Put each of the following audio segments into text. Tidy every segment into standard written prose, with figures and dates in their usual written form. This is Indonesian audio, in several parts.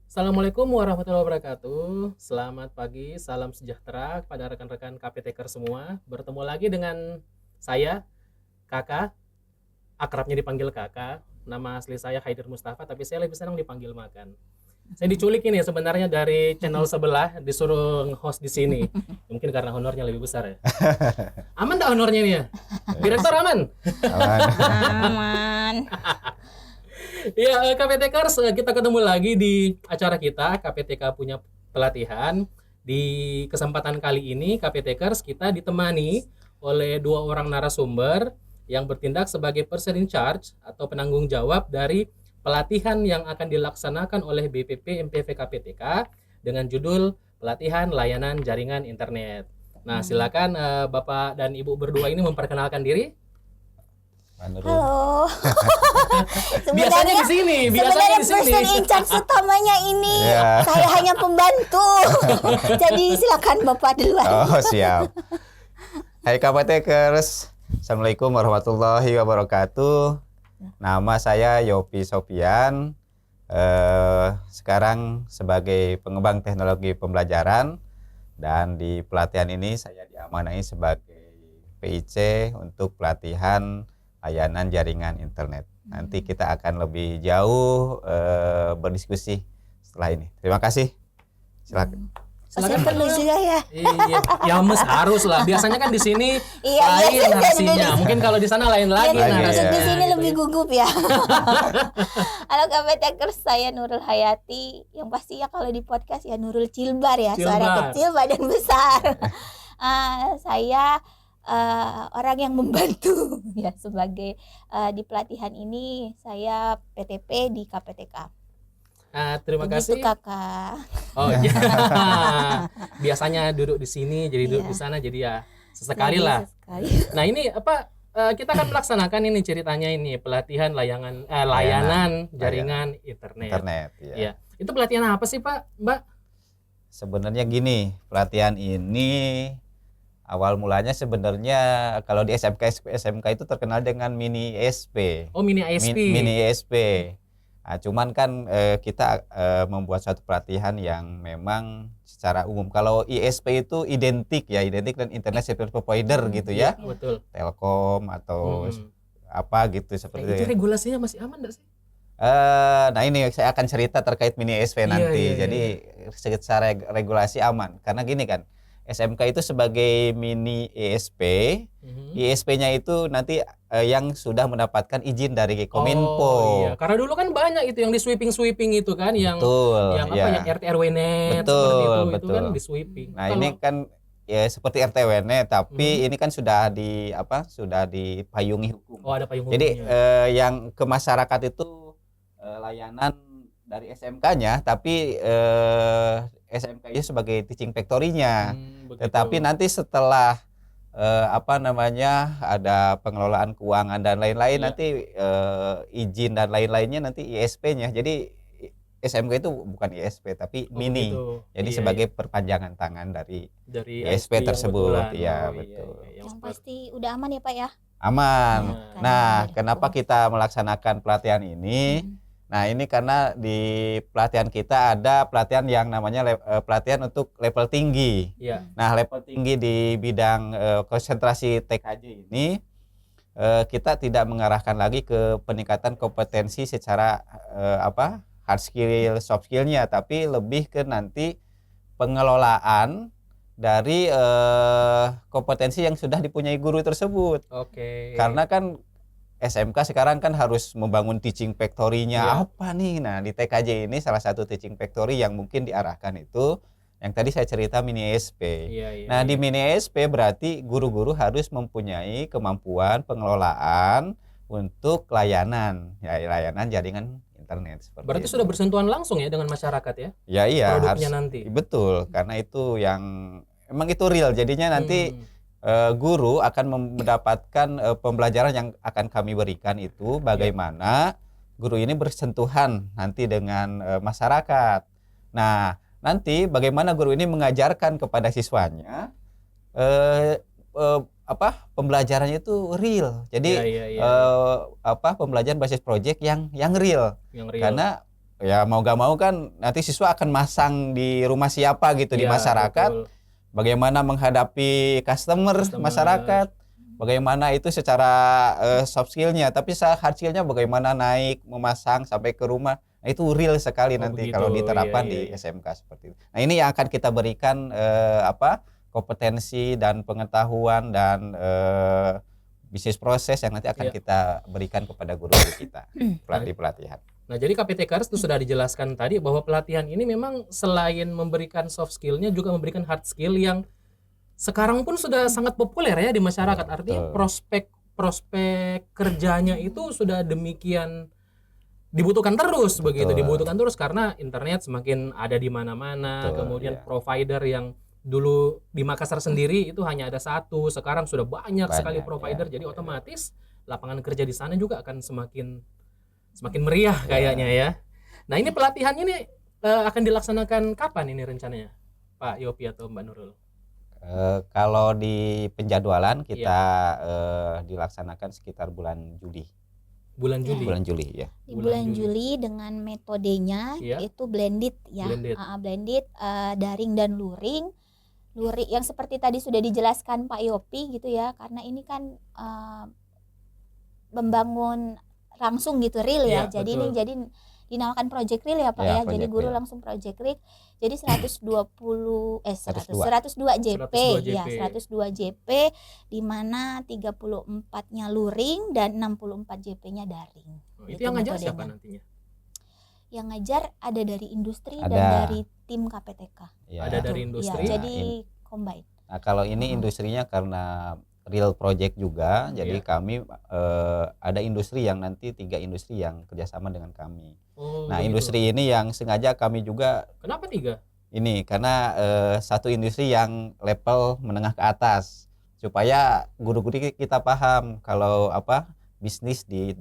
Assalamualaikum warahmatullahi wabarakatuh. Selamat pagi, salam sejahtera kepada rekan-rekan KPTker semua. Bertemu lagi dengan saya, Kakak, akrabnya dipanggil Kakak. Nama asli saya Haidir Mustafa, tapi saya lebih senang dipanggil Makan. Saya diculik ini sebenarnya dari channel sebelah, disuruh host di sini. Mungkin karena honornya lebih besar ya. Aman tak honornya ini ya? Direktur aman? Aman. Ya, KPTkers, kita ketemu lagi di acara kita, KPTK punya pelatihan. Di kesempatan kali ini, KPTkers, kita ditemani oleh dua orang narasumber yang bertindak sebagai person in charge atau penanggung jawab dari pelatihan yang akan dilaksanakan oleh BPP MPV KPTK dengan judul Pelatihan Layanan Jaringan Internet. Nah, silakan Bapak dan Ibu berdua ini memperkenalkan diri. Halo. Biasanya di sini, sebenarnya person in charge utamanya ini. Saya hanya pembantu. Jadi silakan Bapak duluan. Oh, siap. Hai KPTkers, Assalamualaikum warahmatullahi wabarakatuh. Nama saya Yopi Sofian. Sekarang sebagai pengembang teknologi pembelajaran, dan di pelatihan ini saya diamanai sebagai PIC untuk pelatihan layanan jaringan internet. Nanti kita akan lebih jauh berdiskusi setelah ini. Terima kasih. Silakan. Saya perlu juga ya. Iya, ya harus lah. Biasanya kan di sini lain narasinya. Mungkin kalau di sana lain lagi narasinya. Di sini lebih gugup ya. Halo KPTkers, saya Nurul Hayati. Yang pasti ya kalau di podcast ya Nurul Cilbar ya. Suara kecil badan besar. Saya orang yang membantu ya sebagai di pelatihan ini. Saya PTP di KPTK. Terima kasih Kakak. Oh iya. Biasanya duduk di sini jadi duduk di sana, jadi ya sesekali lah. Nah ini apa kita akan melaksanakan ini ceritanya ini pelatihan layanan jaringan internet. Ya. Itu pelatihan apa sih Pak, Mbak? Sebenarnya gini, pelatihan ini awal mulanya sebenarnya kalau di SMK itu terkenal dengan mini ISP. Oh, mini ISP. Mini ISP. Nah, cuman kan kita membuat suatu pelatihan yang memang secara umum. Kalau ISP itu identik dengan Internet Service Provider gitu ya. Betul. Telkom atau apa gitu seperti itu. Regulasinya masih aman enggak sih? Nah ini saya akan cerita terkait mini ISP nanti. Jadi secara regulasi aman. Karena gini kan, SMK itu sebagai mini ISP, ISP-nya itu nanti yang sudah mendapatkan izin dari Kominfo. Oh iya, karena dulu kan banyak itu yang di sweeping itu kan, yang yang RT RW net seperti itu kan di sweeping. Nah, ini kan ya seperti RT RW net, tapi ini kan sudah dipayungi hukum. Oh, ada payung hukumnya. Jadi yang ke masyarakat itu layanan dari SMK-nya, tapi SMK-nya sebagai teaching factory-nya. Tetapi nanti setelah ada pengelolaan keuangan dan lain-lain, nanti izin dan lain-lainnya nanti ISP-nya. Jadi SMK itu bukan ISP tapi mini. Jadi sebagai perpanjangan tangan dari ISP tersebut. Iya, betul. Yang pasti udah aman ya Pak ya? Aman. Nah, kenapa kita melaksanakan pelatihan ini? Nah, ini karena di pelatihan kita ada pelatihan yang namanya pelatihan untuk level tinggi. Nah, level tinggi di bidang konsentrasi TKJ ini kita tidak mengarahkan lagi ke peningkatan kompetensi secara hard skill, soft skill-nya, tapi lebih ke nanti pengelolaan dari kompetensi yang sudah dipunyai guru tersebut. Karena kan SMK sekarang kan harus membangun teaching factory-nya apa nih? Nah, di TKJ ini salah satu teaching factory yang mungkin diarahkan itu yang tadi saya cerita mini ISP. Nah, di mini ISP berarti guru-guru harus mempunyai kemampuan pengelolaan untuk layanan jaringan internet seperti berarti itu. Sudah bersentuhan langsung ya dengan masyarakat ya? Iya, produknya nanti. Betul, karena itu yang emang itu real. Jadinya nanti guru akan mendapatkan pembelajaran yang akan kami berikan itu bagaimana guru ini bersentuhan nanti dengan masyarakat. Nah, nanti bagaimana guru ini mengajarkan kepada siswanya pembelajarannya itu real. Jadi pembelajaran basis project yang real. Karena ya mau gak mau kan nanti siswa akan masang di rumah siapa gitu di Iya, masyarakat. betul. Bagaimana menghadapi customer masyarakat, bagaimana itu secara soft skillnya, tapi hard skillnya bagaimana naik, memasang sampai ke rumah. Nah, itu real sekali nanti begitu. kalau diterapkan di SMK seperti itu. Nah, ini yang akan kita berikan kompetensi dan pengetahuan dan bisnis proses yang nanti akan kita berikan kepada guru-guru kita pelatihan. Nah, jadi KPTKers itu sudah dijelaskan tadi bahwa pelatihan ini memang selain memberikan soft skill-nya juga memberikan hard skill yang sekarang pun sudah sangat populer ya di masyarakat. Artinya prospek kerjanya itu sudah demikian dibutuhkan terus begitu, dibutuhkan terus karena internet semakin ada di mana-mana, kemudian provider yang dulu di Makassar sendiri itu hanya ada satu, sekarang sudah banyak sekali provider, jadi otomatis lapangan kerja di sana juga akan semakin meriah kayaknya ya. Nah, ini pelatihannya ini akan dilaksanakan kapan ini rencananya, Pak Yopi atau Mbak Nurul? Kalau di penjadwalan kita dilaksanakan sekitar bulan Juli. Bulan Juli. Bulan Juli ya. Di bulan Juli dengan metodenya yaitu blended ya. Blended daring dan luring. Luring yang seperti tadi sudah dijelaskan Pak Yopi gitu ya, karena ini kan membangun langsung gitu real ya. Jadi ini dinamakan project real ya Pak ya. Jadi guru langsung project real. Jadi 102 JP ya, 102 JP di mana 34-nya luring dan 64 JP-nya daring. Itu yang ngajar siapa nantinya? Yang ngajar ada dari industri dan dari tim KPTK. Ya. Ada dari industri. Ya, jadi combine. Nah, kalau ini industrinya karena real project juga, jadi kami ada industri yang nanti 3 industri yang kerjasama dengan kami. Nah, industri ini yang sengaja kami juga. Kenapa 3? Ini karena satu industri yang level menengah ke atas, supaya guru-guru kita paham kalau bisnis di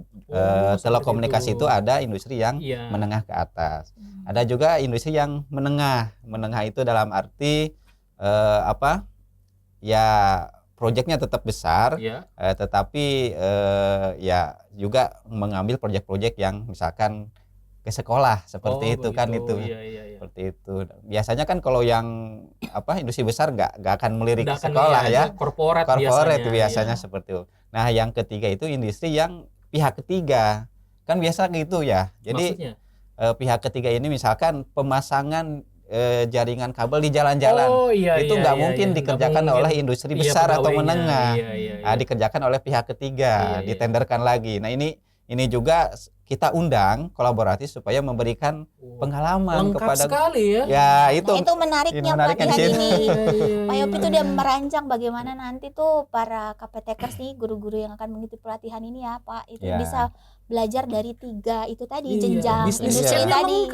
telekomunikasi itu ada industri yang menengah ke atas. Ada juga industri yang menengah. Menengah itu dalam arti ya proyeknya tetap besar, tetapi ya juga mengambil proyek-proyek yang misalkan ke sekolah seperti itu kan itu. Seperti itu. Biasanya kan kalau yang industri besar nggak akan melirik sekolah ya. Korporat biasanya seperti itu. Nah, yang ketiga itu industri yang pihak ketiga. Kan biasa gitu ya. Jadi pihak ketiga ini misalkan pemasangan jaringan kabel di jalan-jalan. Itu nggak mungkin dikerjakan oleh industri besar atau menengah. Dikerjakan oleh pihak ketiga, ditenderkan lagi. Nah, ini juga kita undang kolaboratif supaya memberikan pengalaman lengkap kepada sekali ya. Ya, itu menariknya pelatihan ini. Pak Yopi itu dia merancang bagaimana nanti tuh para KPTKers nih, guru-guru yang akan mengikuti pelatihan ini ya Pak, itu bisa belajar dari 3 itu tadi jenjang industri tadi.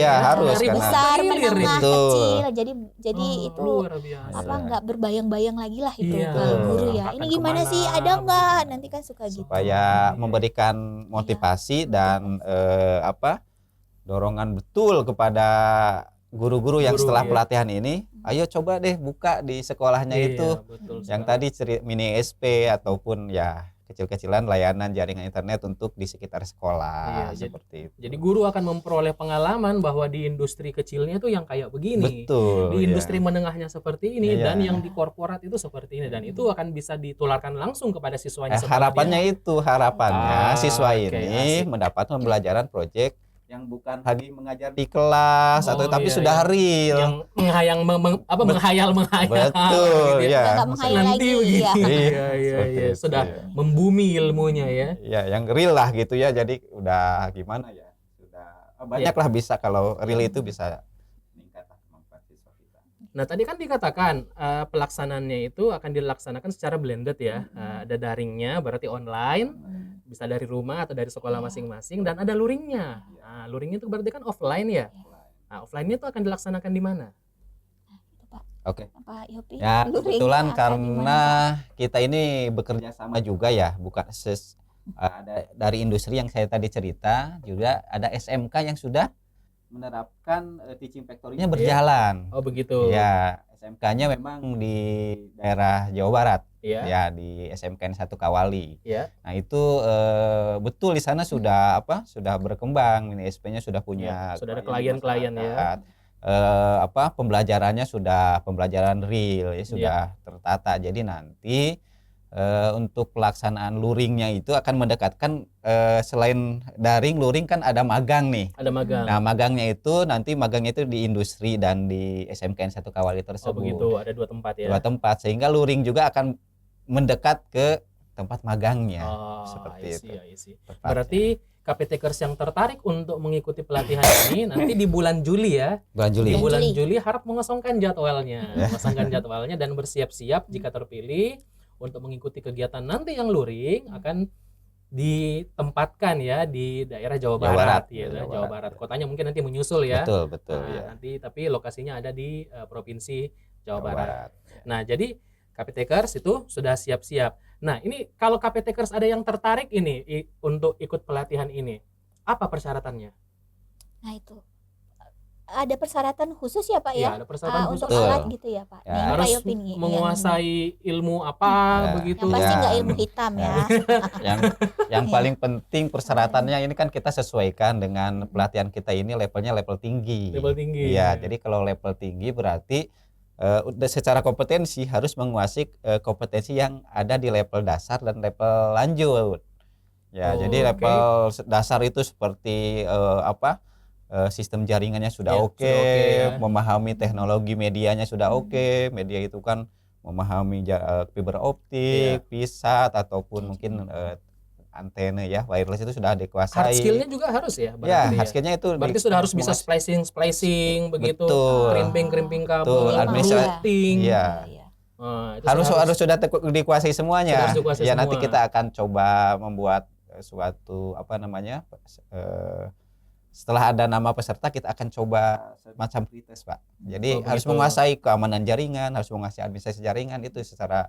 Harus dari besar, menengah, kecil. Jadi itu nggak berbayang-bayang lagi lah itu kalau guru ya. Ini gimana sih, ada nggak? Nanti kan suka gitu. Supaya memberikan motivasi dan dorongan betul kepada guru-guru yang setelah pelatihan ini, ayo coba deh buka di sekolahnya itu yang tadi mini SP ataupun ya kecil-kecilan layanan jaringan internet untuk di sekitar sekolah seperti itu. Jadi guru akan memperoleh pengalaman bahwa di industri kecilnya tuh yang kayak begini, di industri menengahnya seperti ini, dan yang di korporat itu seperti ini, dan itu akan bisa ditularkan langsung kepada siswanya. Harapannya siswa ini mendapat pembelajaran proyek yang bukan lagi mengajar di kelas tapi sudah real, yang menghayal betul gitu. Nggak menghayal lagi sudah membumi ilmunya ya. Yang real lah gitu ya. Jadi udah gimana ya, sudah banyak lah bisa, kalau real itu bisa meningkat kemampuan siswa kita. Nah, tadi kan dikatakan pelaksanaannya itu akan dilaksanakan secara blended ya. Ada daringnya berarti online, bisa dari rumah atau dari sekolah masing-masing, dan ada luringnya. Nah, luringnya itu berarti kan offline ya. Nah, offline-nya itu akan dilaksanakan di mana? Oke. Pak Yopi, ya kebetulan karena kita ini bekerja sama juga ya, bukan ada dari industri yang saya tadi cerita, juga ada SMK yang sudah menerapkan teaching factory-nya berjalan. Oh begitu. Ya, SMK-nya memang di daerah Jawa Barat. Iya. ya di SMKN 1 Kawali. Iya. Nah itu betul di sana sudah sudah berkembang, Mini SP-nya sudah punya, sudah ada klien-klien ya. Pembelajarannya sudah pembelajaran real ya, sudah tertata. Jadi nanti untuk pelaksanaan luringnya itu akan mendekatkan, selain daring, luring kan ada magang nih. Ada magang. Nah magangnya itu di industri dan di SMKN 1 Kawali tersebut. Oh begitu, ada 2 tempat ya. 2 tempat, sehingga luring juga akan mendekat ke tempat magangnya. Seperti itu. Berarti KPTkers yang tertarik untuk mengikuti pelatihan ini nanti di bulan Juli ya. Di bulan Juli harap mengosongkan jadwalnya dan bersiap-siap jika terpilih untuk mengikuti kegiatan nanti yang luring akan ditempatkan ya di daerah Jawa Barat. Jawa Barat. Kotanya mungkin nanti menyusul ya. Betul ya. Nanti tapi lokasinya ada di provinsi Jawa Barat. Nah, jadi KPTkers itu sudah siap-siap. Nah, ini kalau KPTkers ada yang tertarik ini untuk ikut pelatihan ini, apa persyaratannya? Nah, itu ada persyaratan khusus ya Pak ya? Ada persyaratan khusus untuk alat gitu ya Pak? Ya. Harus menguasai ilmu apa begitu? Yang pasti nggak ilmu hitam ya. Yang paling penting persyaratannya ini kan kita sesuaikan dengan pelatihan kita ini levelnya level tinggi. Level tinggi. Iya, jadi kalau level tinggi berarti secara kompetensi harus menguasai kompetensi yang ada di level dasar dan level lanjut. Ya, jadi level dasar itu seperti sistem jaringannya sudah oke, memahami teknologi medianya sudah oke. Media itu kan memahami fiber optik, PSAT ataupun mungkin antena ya, wireless itu sudah dikuasai. Hard skill-nya juga harus ya? Hard skill-nya itu berarti sudah harus bisa splicing begitu, crimping kabel, routing. Iya. Harus sudah dikuasai semuanya. Ya nanti kita akan coba membuat suatu setelah ada nama peserta kita akan coba macam pretest Pak. Jadi harus menguasai keamanan jaringan, harus menguasai administrasi jaringan, itu secara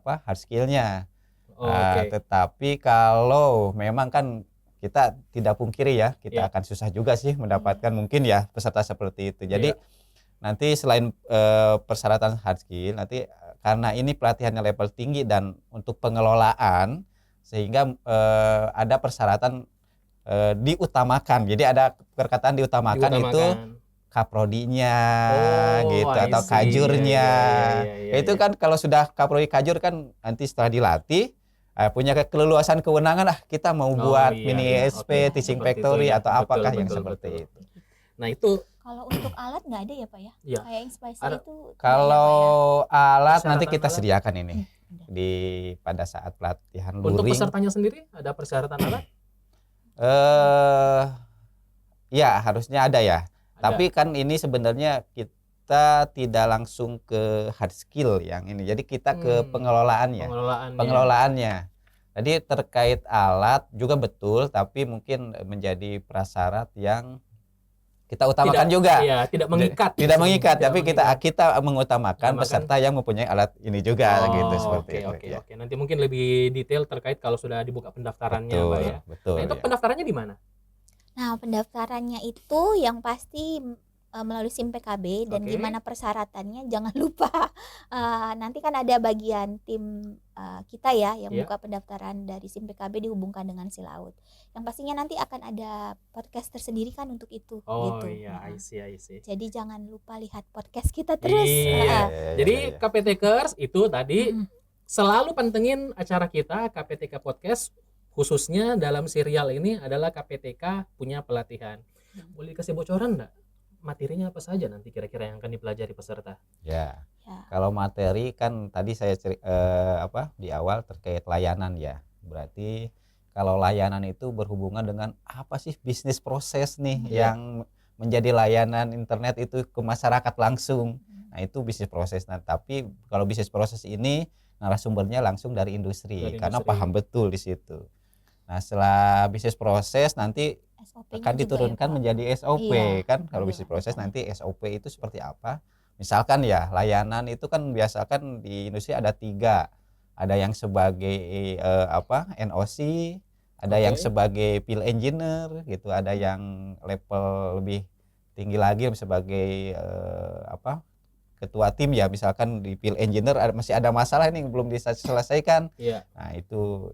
hard skill-nya. Tetapi kalau memang kan kita tidak pungkiri ya, kita akan susah juga sih mendapatkan mungkin ya peserta seperti itu. Jadi nanti selain persyaratan hard skill, nanti karena ini pelatihannya level tinggi dan untuk pengelolaan, sehingga ada persyaratan diutamakan. Jadi ada perkataan diutamakan itu kaprodinya gitu atau kajurnya. Itu kan kalau sudah kaprodi kajur kan nanti setelah dilatih punya keleluasan kewenangan kita mau buat mini SP, teaching factory atau apakah yang seperti itu. Nah, itu kalau untuk alat nggak ada ya Pak ya? Kayak Inspire itu. Kalau alat nanti kita sediakan ini pada saat pelatihan luring. Untuk pesertanya sendiri ada persyaratan alat? Ya harusnya ada ya. Tapi kan ini sebenarnya kita tidak langsung ke hard skill yang ini. Jadi kita ke pengelolaannya. Jadi terkait alat juga betul, tapi mungkin menjadi prasyarat yang kita utamakan juga. Iya, tidak mengikat. Tidak mengikat, tapi kita mengutamakan peserta yang mempunyai alat ini juga gitu seperti itu. Oke. Nanti mungkin lebih detail terkait kalau sudah dibuka pendaftarannya, Pak ya. Betul. Nah, itu pendaftarannya di mana? Nah, pendaftarannya itu yang pasti melalui SIM PKB, dan gimana persyaratannya jangan lupa nanti kan ada bagian tim kita ya yang buka pendaftaran dari SIM PKB dihubungkan dengan Silaut. Yang pastinya nanti akan ada podcast tersendiri kan untuk itu. Oh gitu. Iya, I see. Jadi jangan lupa lihat podcast kita terus. Jadi KPTkers itu tadi selalu pantengin acara kita KPTK Podcast, khususnya dalam serial ini adalah KPTK punya pelatihan. Boleh kasih bocoran enggak? Materinya apa saja nanti kira-kira yang akan dipelajari peserta? Ya. Kalau materi kan tadi saya di awal terkait layanan ya. Berarti kalau layanan itu berhubungan dengan apa sih bisnis proses nih yang menjadi layanan internet itu ke masyarakat langsung. Nah, itu bisnis proses. Nah, tapi kalau bisnis proses ini narasumbernya langsung dari industri. Karena paham betul di situ. Nah, setelah bisnis proses nanti akan diturunkan menjadi SOP kan. Kalau bisnis proses nanti SOP itu seperti apa? Misalkan ya layanan itu kan biasakan di industri ada 3. Ada yang sebagai NOC, ada yang sebagai field engineer gitu, ada yang level lebih tinggi lagi sebagai ketua tim ya, misalkan di field engineer masih ada masalah ini belum bisa diselesaikan. Iya. Nah itu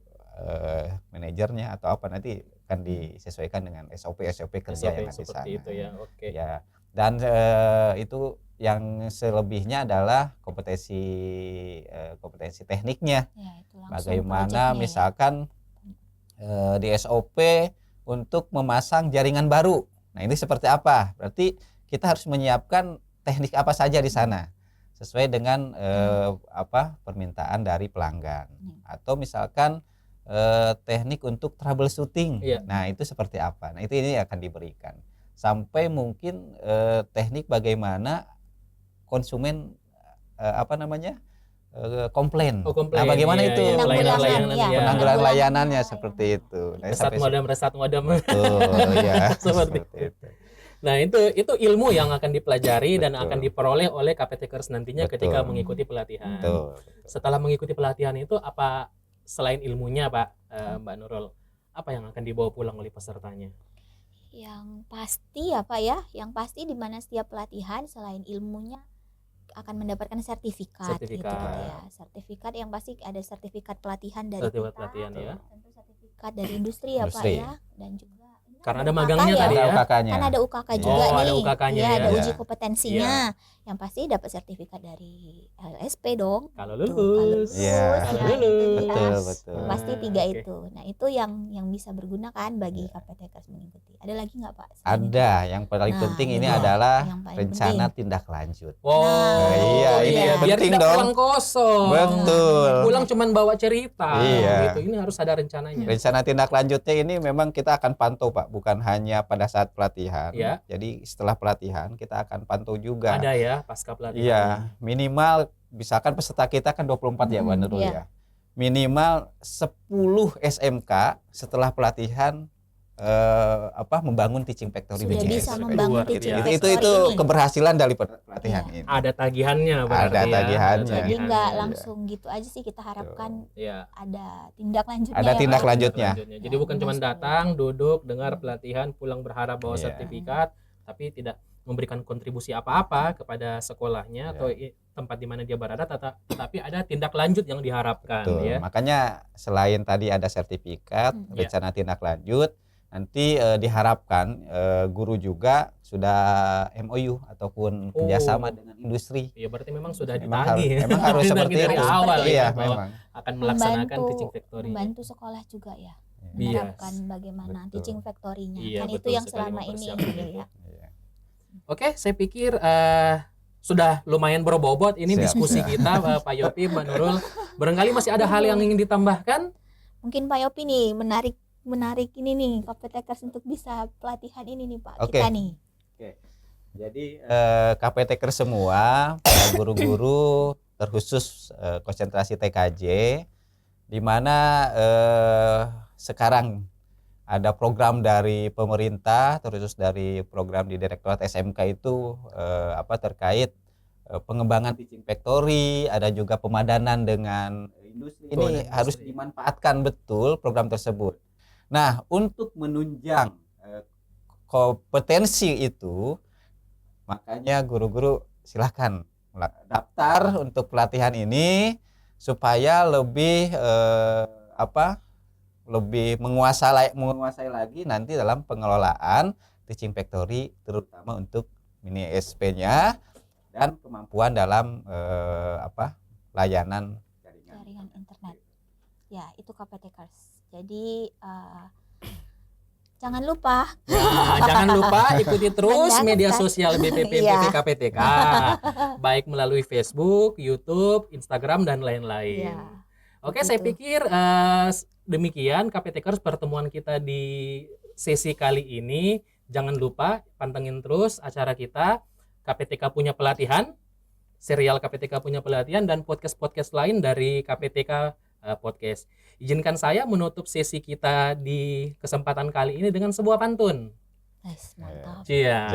manajernya atau apa nanti akan disesuaikan dengan SOP kerja yang ada di sana. Seperti itu ya. Oke. Ya. Dan itu yang selebihnya adalah kompetensi tekniknya. Ya, itu langsung Bagaimana project-nya misalkan di SOP untuk memasang jaringan baru. Nah, ini seperti apa? Berarti kita harus menyiapkan teknik apa saja di sana sesuai dengan permintaan dari pelanggan. Atau misalkan teknik untuk troubleshooting. Iya. Nah, itu seperti apa? Nah, ini akan diberikan. Sampai mungkin teknik bagaimana konsumen komplain. Komplain. Nah, bagaimana Iya, itu iya. penanggulangan layanannya Ya. seperti itu. Nah, Resat modem. Betul, ya. Seperti itu. Nah, itu ilmu yang akan dipelajari dan Betul. akan diperoleh oleh KPTkers nantinya Betul. ketika mengikuti pelatihan. Betul. Setelah mengikuti pelatihan itu apa selain ilmunya, Pak, Mbak Nurul, apa yang akan dibawa pulang oleh pesertanya? Yang pasti ya Pak ya, yang pasti di mana setiap pelatihan selain ilmunya akan mendapatkan sertifikat. Gitu ya. Sertifikat yang pasti ada sertifikat pelatihan dari Sertifikat kita, pelatihan ya. tentu sertifikat dari industri ya Pak ya, dan juga Karena ada magangnya tadi ya. UKK-nya. Kan ada UKK juga nih. Ada UKK-nya ya, ya. ada Iya. uji kompetensinya. Yang pasti dapat sertifikat dari LSP dong. Kalau Tuh, lulus. Iya. Kalau Nah, itu lulus. dia. Betul. Pasti Ah, 3 oke. itu. Nah, itu yang bisa berguna kan bagi KPTkers mengikuti. Ada lagi nggak Pak? Selain itu? Ada, yang paling Nah, penting ini ini adalah yang paling rencana penting. tindak lanjut. Wow. Nah, iya, ini biar penting tidak dong. pulang kosong. Betul. Pulang cuman bawa cerita. Iya. Gitu. Ini harus ada rencananya. Rencana tindak lanjutnya ini memang kita akan pantau Pak, bukan hanya pada saat pelatihan. Iya. Jadi setelah pelatihan kita akan pantau juga. Ada ya pasca pelatihan. Iya, minimal misalkan peserta kita kan 24 ya Mbak Nurul iya. ya. Minimal 10 SMK setelah pelatihan membangun teaching factory Sudah BCS. bisa membangun Luar teaching biasa. itu factory ini. keberhasilan dari pelatihan Iya. ini. Ada tagihannya berarti Ada ya. tagihannya. Jadi tagihannya. nggak Iya. langsung gitu aja sih, kita harapkan Iya. ada tindak lanjutnya. Ada ya, tindak Pak. lanjutnya. Jadi bukan cuma datang, duduk, dengar pelatihan, pulang berharap bawa Iya. sertifikat, tapi tidak memberikan kontribusi apa-apa kepada sekolahnya Iya. atau tempat di mana dia berada, tetapi ada tindak lanjut yang diharapkan. Betul. Ya. Makanya selain tadi ada sertifikat, Hmm. rencana tindak lanjut, nanti diharapkan guru juga sudah MOU ataupun kerjasama dengan industri. Ya berarti memang sudah Memang ditagih. memang harus Ditagih seperti dari itu. awal Iya, ya, bahwa memang. akan melaksanakan teaching factory. membantu sekolah juga ya, Iya. menerapkan bagaimana Betul. teaching factory-nya. Iya, Kan itu betul yang sekali, selama ini mempersiapkan gitu itu. ya. Iya. Oke, saya pikir sudah lumayan berbobot ini Siap, diskusi siap. kita, Pak Yopi, Mbak Nurul. Barangkali masih ada hal yang ingin ditambahkan? Mungkin Pak Yopi nih menarik ini nih KPTkers untuk bisa pelatihan ini nih Pak. Oke. Kita nih. Jadi KPTker semua, para guru-guru terkhusus konsentrasi TKJ, di mana sekarang ada program dari pemerintah, terus dari program di Direktorat SMK itu terkait pengembangan teaching factory, ada juga pemadanan dengan industri. Oh, Ini ada harus industri. dimanfaatkan betul program tersebut. Nah, untuk menunjang kompetensi itu, makanya guru-guru silahkan daftar untuk pelatihan ini supaya lebih lebih menguasai lagi nanti dalam pengelolaan teaching factory, terutama untuk mini SP-nya dan kemampuan dalam layanan Jaringan internet. Ya, itu KPTkers. Jadi jangan lupa Ya, jangan lupa ikuti terus Mendaftar. media sosial BPP Iya. KPTK, baik melalui Facebook, YouTube, Instagram, dan lain-lain. ya. Oke, saya begitu. pikir demikian KPTkers pertemuan kita di sesi kali ini. Jangan lupa pantengin terus acara kita. KPTK punya pelatihan, serial KPTK punya pelatihan, dan podcast-podcast lain dari KPTK Podcast. Izinkan saya menutup sesi kita di kesempatan kali ini dengan sebuah pantun. Nice, mantap. Cia.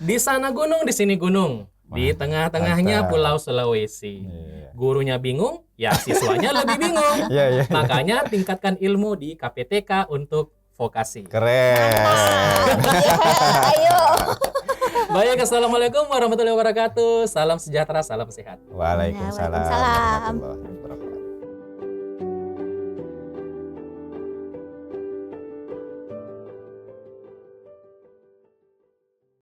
Di sana gunung, di sini gunung. Di tengah-tengahnya Mantap. Pulau Sulawesi. Iya. Gurunya bingung, ya siswanya lebih bingung. Iya. Makanya tingkatkan ilmu di KPTK untuk vokasi. Keren. Mantap. Ya, ayo. Baik, assalamualaikum warahmatullahi wabarakatuh. Salam sejahtera, salam sehat. Waalaikumsalam Waalaikumsalam. warahmatullahi